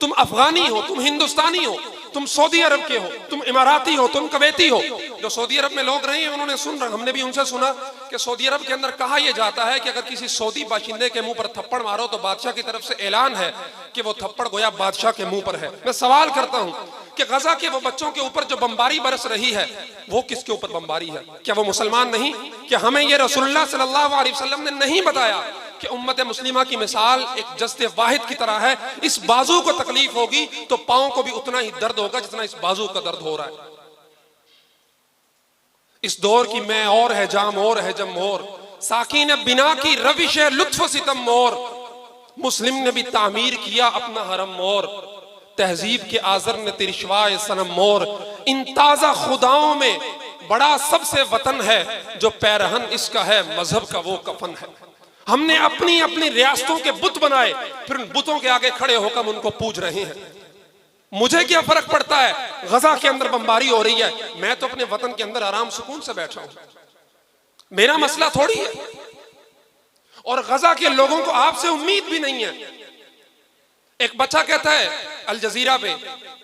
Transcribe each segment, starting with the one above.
तुम अफगानी हो, तुम हिंदुस्तानी हो, तुम सऊदी अरब के हो, तुम इमाराती हो, तुम कवैती हो। जो सऊदी अरब में लोग रहे हैं उन्होंने हमने भी उनसे सुना कि सऊदी अरब के अंदर कहा यह जाता है कि अगर किसी सऊदी बाशिंदे के मुंह पर थप्पड़ मारो तो बादशाह की तरफ से ऐलान है कि वो थप्पड़ गोया बादशाह के मुंह पर है। मैं सवाल करता हूं कि गजा के वो बच्चों के ऊपर जो बमबारी बरस रही है वो किसके ऊपर बमबारी है? क्या वो मुसलमान नहीं? क्या हमें ये रसूलुल्लाह सल्लल्लाहु अलैहि वसल्लम ने नहीं बताया कि उम्मत मुस्लिमा की मिसाल एक जस्ते वाहिद की तरह है? इस बाजू को तकलीफ होगी तो पांव को भी उतना ही दर्द होगा जितना इस बाजू का दर्द हो रहा है। इस दौर की मैं और है जाम और है जम और, साकीन बिना की रविश है लुत्फ सितम और, मुस्लिम ने भी तामीर किया अपना हरम और, तहजीब के आजर ने तिरशवाए सनम और, इन ताजा खुदाओं में बड़ा सबसे वतन है जो पैरहन इसका है मजहब का वो कफन है। हमने अपनी अपनी रियासतों के बुत बनाए, फिर उन बुतों के आगे खड़े होकर उनको पूज रहे हैं। मुझे क्या फर्क पड़ता है? गजा के अंदर बमबारी हो रही है, मैं तो अपने वतन के अंदर आराम सुकून से बैठा हूं, मेरा मसला थोड़ी है। और गजा के लोगों को आपसे उम्मीद भी नहीं है। एक बच्चा कहता है अल जजीरा पे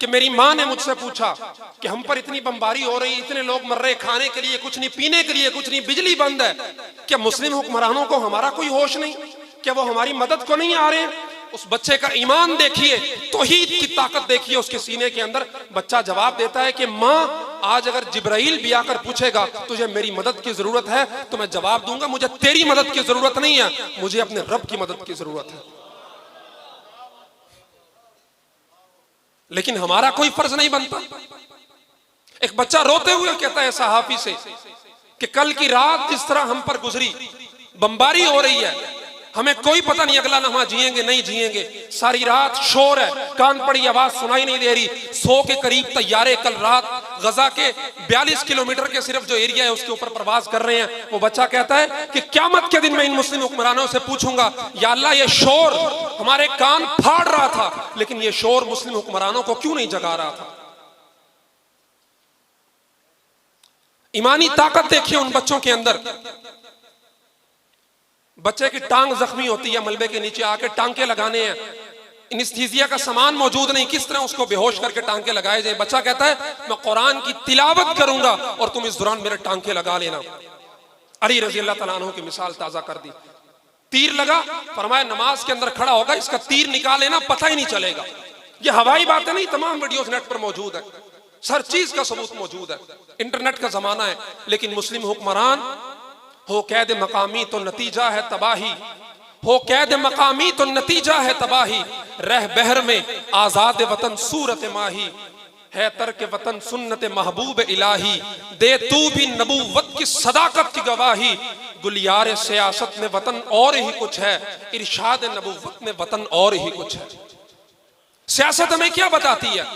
कि मेरी माँ ने मुझसे पूछा कि हम पर इतनी बमबारी हो रही, इतने लोग मर रहे, खाने के लिए कुछ नहीं, पीने के लिए कुछ नहीं, बिजली बंद है, क्या मुस्लिम हुक्मरानों को हमारा कोई होश नहीं? क्या वो हमारी मदद को नहीं आ रहे हैं? उस बच्चे का ईमान देखिए, तौहीद की ताकत देखिए उसके सीने के अंदर। बच्चा जवाब देता है कि माँ, आज अगर जिब्राइल भी आकर पूछेगा तुझे मेरी मदद की जरूरत है तो मैं जवाब दूंगा मुझे तेरी मदद की जरूरत नहीं है, मुझे अपने रब की मदद की जरूरत है। लेकिन हमारा कोई फर्ज नहीं बनता। एक बच्चा रोते हुए कहता है सहाफी से कि कल की रात जिस तरह हम पर गुजरी, बमबारी हो रही है, हमें कोई पता नहीं अगला लम्हा जिएंगे नहीं जिएंगे, सारी रात शोर है, कान पड़ी आवाज सुनाई नहीं दे रही, 100 के करीब तैयारे कल रात गजा के 42 किलोमीटर के सिर्फ जो एरिया है उसके ऊपर प्रवास कर रहे हैं। वो बच्चा कहता है कि क़यामत के दिन मैं इन मुस्लिम हुक्मरानों से पूछूंगा, या अल्लाह ये शोर हमारे कान फाड़ रहा था, लेकिन ये शोर मुस्लिम हुक्मरानों को क्यों नहीं जगा रहा था? ईमानी ताकत देखिए उन बच्चों के अंदर। बच्चे की टांग जख्मी होती है, मलबे के नीचे आके टांके लगाने हैं, एनेस्थीसिया का सामान मौजूद नहीं, किस तरह उसको बेहोश करके टांके लगाए जाए? बच्चा कहता है मैं कुरान की तिलावत करूंगा और तुम इस दौरान मेरे टांके लगा लेना। अली रजी अल्लाह तआला अन्हु की मिसाल ताजा कर दी। तीर लगा, फरमाया नमाज के अंदर खड़ा होगा, इसका तीर निकाले ना पता ही नहीं चलेगा। ये हवाई बातें नहीं, तमाम वीडियोस नेट पर मौजूद है, हर चीज का सबूत मौजूद है। इंटरनेट का जमाना है, लेकिन मुस्लिम हुक्मरान हो कैद मकामी तो नतीजा है तबाही, हो कैद मकामी तो नतीजा है तबाही, रह बहर में आजाद वतन सूरत माही, है तर्क वतन सुन्नत महबूब इलाही, दे तू भी नबूवत की सदाकत की गवाही, गुलियार सियासत में वतन और ही कुछ है, इरशाद नबूवत में वतन और ही कुछ है। सियासत हमें क्या बताती है?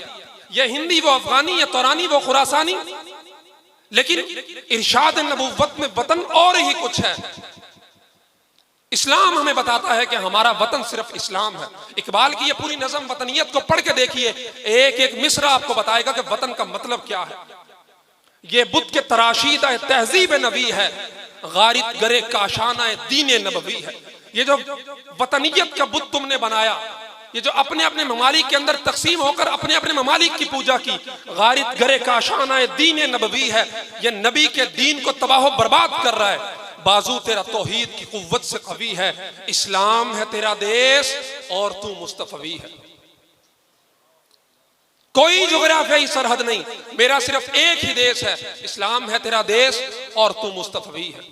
ये हिंदी वो अफगानी, ये तौरानी वो खुरासानी, लेकिन इरशाद नबूवत में वतन और ही कुछ है। इस्लाम हमें बताता है कि हमारा वतन सिर्फ इस्लाम है। इकबाल की ये पूरी नज़म वतनियत को पढ़ के देखिए, एक एक मिसरा आपको बताएगा कि वतन का मतलब क्या है। ये बुत के तराशीदा तहजीब नबी है, गारित गरे काशाना दीन नबवी है। ये जो वतनियत का बुत तुमने बनाया, ये जो अपने अपने ममालिक के अंदर तकसीम होकर अपने अपने ममालिक की पूजा की, गारित गरे काशाना दीन नबवी है, ये नबी के दीन को तबाह बर्बाद कर रहा है। बाजू तेरा तौहीद की कुव्वत से कवी है, इस्लाम है तेरा देश और तू मुस्तफवी है। कोई जोग्राफियाई सरहद नहीं, मेरा सिर्फ एक ही देश है, इस्लाम है तेरा देश और तू मुस्तफवी है।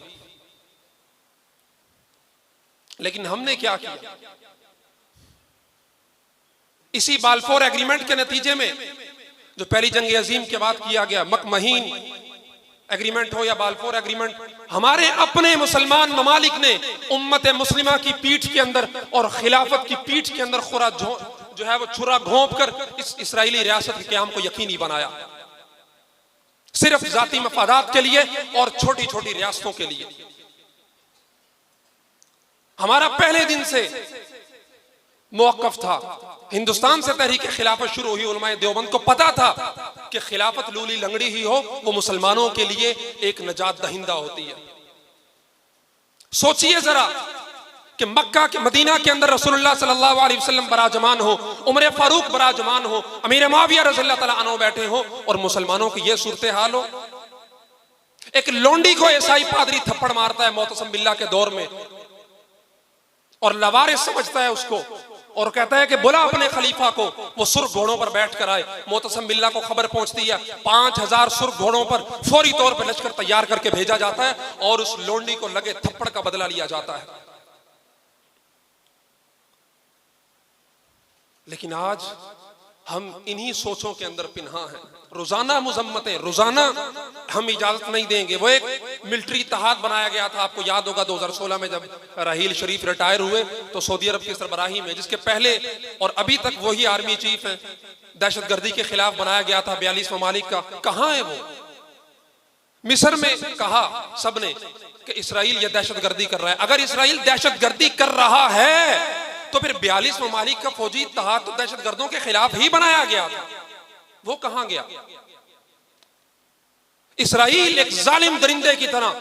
लेकिन हमने क्या किया? इसी बाल्फोर एग्रीमेंट के नतीजे में, जो पहली जंग अजीम के बाद किया गया, मकमहीन एग्रीमेंट हो या बाल्फोर एग्रीमेंट, हमारे अपने मुसलमान ममालिक ने उम्मत मुस्लिमा की पीठ के अंदर और खिलाफत की पीठ के अंदर खुरा जो है वो छुरा घोंप कर इस इस्राएली रियासत के क़याम को यकीनी बनाया, सिर्फ जाती मफादात के लिए और छोटी छोटी रियासतों के लिए। हमारा पहले दिन से मौक़िफ़ था, हिंदुस्तान से तहरीक खिलाफत शुरू हुई, उलमाए देवबंद को पता था कि खिलाफत लूली लंगड़ी ही हो, वो मुसलमानों के लिए एक नजात दहिंदा होती है। सोचिए जरा कि मक्का के मदीना के अंदर रसूलुल्लाह सल्लल्लाहु अलैहि वसल्लम बराजमान हो, उमर फारूक बराजमान हो, अमीर मुआविया रज़ियल्लाहु ताला अन्हु बैठे हो और मुसलमानों की ये सूरत हाल हो। एक लोंडी को ईसाई पादरी थप्पड़ मारता है मोतसम बिल्लाह के दौर में और लवारिस समझता है उसको और कहता है कि बुला अपने खलीफा को, वो सुर्ख घोड़ों पर बैठ कर आए। मोतसम बिल्लाह को खबर पहुंचती है, 5000 सुर्ख घोड़ों पर फौरी तौर पर लश्कर तैयार करके भेजा जाता है और उस लोंडी को लगे थप्पड़ का बदला लिया जाता है। लेकिन आज हम इन्हीं सोचों के अंदर पिन्हा हैं। रोजाना मुजम्मतें, रोजाना हम इजाजत नहीं देंगे। वो एक मिलिट्री इत्तेहाद बनाया गया था, आपको याद होगा 2016 में जब राहील शरीफ रिटायर हुए तो सऊदी अरब की सरबराही में, जिसके पहले और अभी तक वही आर्मी चीफ हैं। दहशतगर्दी के खिलाफ बनाया गया था 42 ममालिक का। कहां है वो? मिस्र में कहा सबने कि इसराइल ये दहशतगर्दी कर रहा है। अगर इसराइल दहशतगर्दी कर रहा है तो फिर 42 ममालिक का फौजी इत्तेहाद तो दहशतगर्दों के खिलाफ ही बनाया गया था। वो कहां गया? इसराइल एक जालिम दरिंदे की तरह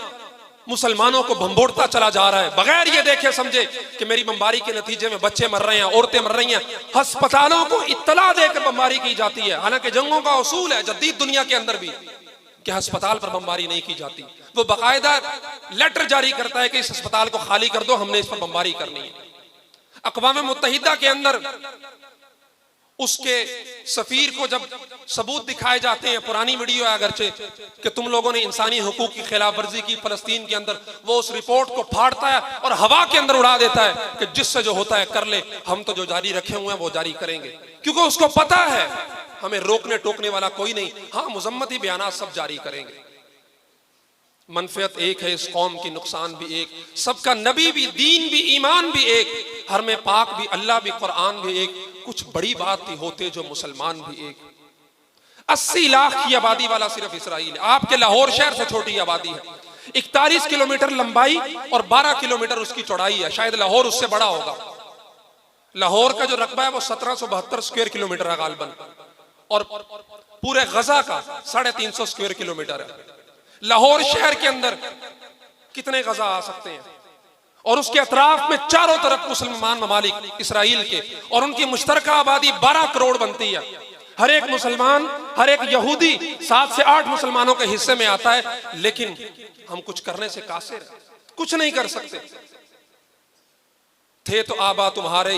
मुसलमानों को भंबोड़ता चला जा रहा है, बगैर ये देखे समझे कि मेरी बमबारी के नतीजे में बच्चे मर रहे हैं, औरतें मर रही हैं। अस्पतालों को इत्तला देकर बमबारी की जाती है। हालांकि जंगों का उसूल है जदीद दुनिया के अंदर भी कि अस्पताल पर बमबारी नहीं की जाती। वो बाकायदा लेटर जारी करता है कि इस अस्पताल को खाली कर दो, हमने इस पर बमबारी करनी है। अक़वाम मुत्तहिदा के अंदर उसके सफीर को जब सबूत दिखाए जाते हैं, पुरानी वीडियो है अगरचे, कि तुम लोगों ने इंसानी हुकूक की खिलाफ वर्जी की फलस्तीन के अंदर, वो उस रिपोर्ट को फाड़ता है और हवा के अंदर उड़ा देता है कि जिससे जो होता है कर ले, हम तो जो जारी रखे हुए हैं वो जारी करेंगे। क्योंकि उसको पता है हमें रोकने टोकने वाला कोई नहीं। हाँ, मुजम्मती बयानात सब जारी करेंगे। मनफियत एक है इस कौम की, नुकसान भी एक, सबका नबी भी, दीन भी, ईमान भी एक, हरम पाक भी, अल्लाह भी, कुरान भी एक। कुछ बड़ी बात ही होते जो मुसलमान भी एक। 80 लाख की आबादी वाला सिर्फ इसराइल है। आपके लाहौर शहर से छोटी आबादी है। 41 किलोमीटर लंबाई और 12 किलोमीटर उसकी चौड़ाई है। शायद लाहौर उससे बड़ा होगा। लाहौर का जो रकबा है वो 1772 स्क्वायर किलोमीटर है गालबन, और पूरे गजा का 350 स्क्वायर किलोमीटर है। लाहौर शहर के अंदर कितने गजा आ सकते हैं? और उसके अतराफ में चारों तरफ मुसलमान ममालिक इसराइल के, और उनकी मुश्तरका आबादी 12 करोड़ बनती है। हर एक मुसलमान, हर एक यहूदी 7 से 8 मुसलमानों के हिस्से में आता है। लेकिन हम कुछ करने से कासिर हैं, कुछ नहीं कर सकते। थे तो आबा तुम्हारे